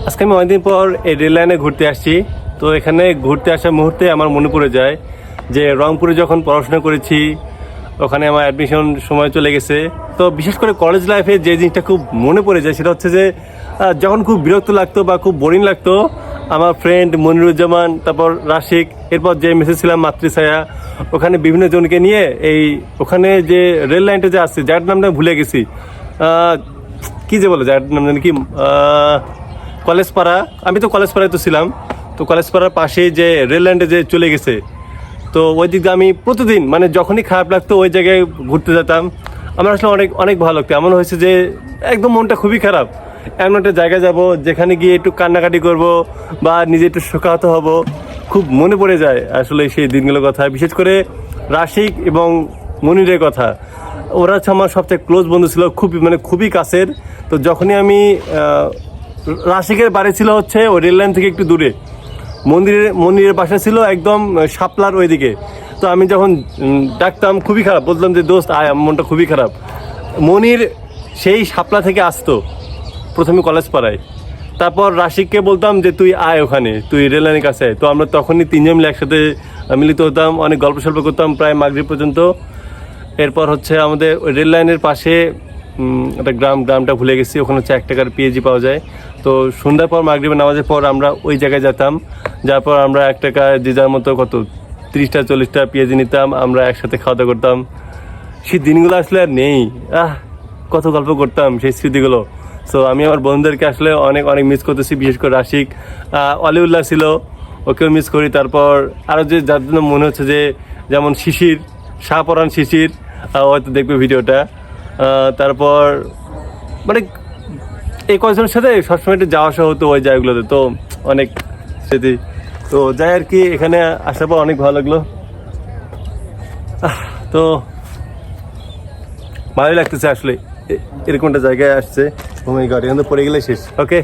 আজকে আমি অনেকদিন পর এই রেল লাইনে ঘুরতে আসছি। তো এখানে ঘুরতে আসার মুহূর্তে আমার মনে পড়ে যায় যে রংপুরে যখন পড়াশোনা করেছি ওখানে আমার অ্যাডমিশন সময় চলে গেছে। তো বিশেষ করে কলেজ লাইফে যে জিনিসটা খুব মনে পড়ে যায় সেটা হচ্ছে যে যখন খুব বিরক্ত লাগতো বা খুব বোরিং লাগতো, আমার ফ্রেন্ড মনিরুজ্জামান, তারপর রাশিক, এরপর যে মেসে ছিলাম মাতৃছায়া, ওখানে বিভিন্ন জনকে নিয়ে ওখানে যে রেল লাইনটা যে আসছে যার নামটা ভুলে গেছি, কি যে বলে যার নাম জানি কি, কলেজ পাড়া। আমি তো কলেজ পাড়ায় তো ছিলাম। তো কলেজ পাড়ার পাশে যে রেল লাইনটা যে চলে গেছে, তো ওই দিক দিয়ে আমি প্রতিদিন মানে যখনই খারাপ লাগতো ওই জায়গায় ঘুরতে যেতাম। আমার আসলে অনেক অনেক ভালো লাগতো। এমন হয়েছে যে একদম মনটা খুবই খারাপ, এমন একটা জায়গায় যাব যেখানে গিয়ে একটু কান্নাকাটি করব বা নিজে একটু শোকাহত হব। খুব মনে পড়ে যায় আসলে সেই দিনগুলোর কথা, বিশেষ করে রাশিক এবং মনিরের কথা। ওরা হচ্ছে আমার সবচেয়ে ক্লোজ বন্ধু ছিল, খুবই কাছের। তো যখনই আমি রাশিকের বাড়ি ছিল হচ্ছে ওই রেল লাইন থেকে একটু দূরে, মন্দিরের বাসা ছিল একদম শাপলার ওইদিকে। তো আমি যখন ডাকতাম খুবই খারাপ, বলতাম যে দোস্ত আয়, আমার মনটা খুবই খারাপ। মনির সেই শাপলা থেকে আসতো প্রথমে কলেজ পাড়ায়, তারপর রাশিককে বলতাম যে তুই আয় ওখানে, তুই রেল লাইনের কাছে। তো আমরা তখনই তিনজন মিলে একসাথে মিলিত হতাম, অনেক গল্প সল্প করতাম প্রায় মাগরিব পর্যন্ত। এরপর হচ্ছে আমাদের ওই রেল লাইনের পাশে একটা গ্রামটা ভুলে গেছি, ওখানে হচ্ছে 1 টাকার পেঁয়াজি পাওয়া যায়। তো সন্ধ্যার পর মাগরিবের নামাজের পর আমরা ওই জায়গায় যেতাম, যার পর আমরা 1 টাকা যে যার মতো কত 30টা 40টা পেঁয়াজি নিতাম, আমরা একসাথে খাওয়া দাওয়া করতাম। সেই দিনগুলো আসলে আর নেই। কত গল্প করতাম সেই স্মৃতিগুলো। সো আমি আমার বন্ধুদেরকে আসলে অনেক অনেক মিস করতেছি, বিশেষ করে রাশিক, অলিউল্লাহ ছিল, ওকেও মিস করি। তারপর আরও যে যার জন্য মনে হচ্ছে যে যেমন শিশির, শাহপরান শিশির, হয়তো দেখবে ভিডিওটা। তারপর মানে এই কয়েকজনের সাথে সবসময় একটু যাওয়া আসা হতো ওই জায়গাগুলোতে, তো অনেক স্মৃতি। তো যাই আর কি, এখানে আসার পর অনেক ভালো লাগলো। তো ভালোই লাগতেছে আসলে এরকম একটা জায়গায় আসছে। ও মাই গড, এখানে তো পড়ে গেলে শেষ। ওকে।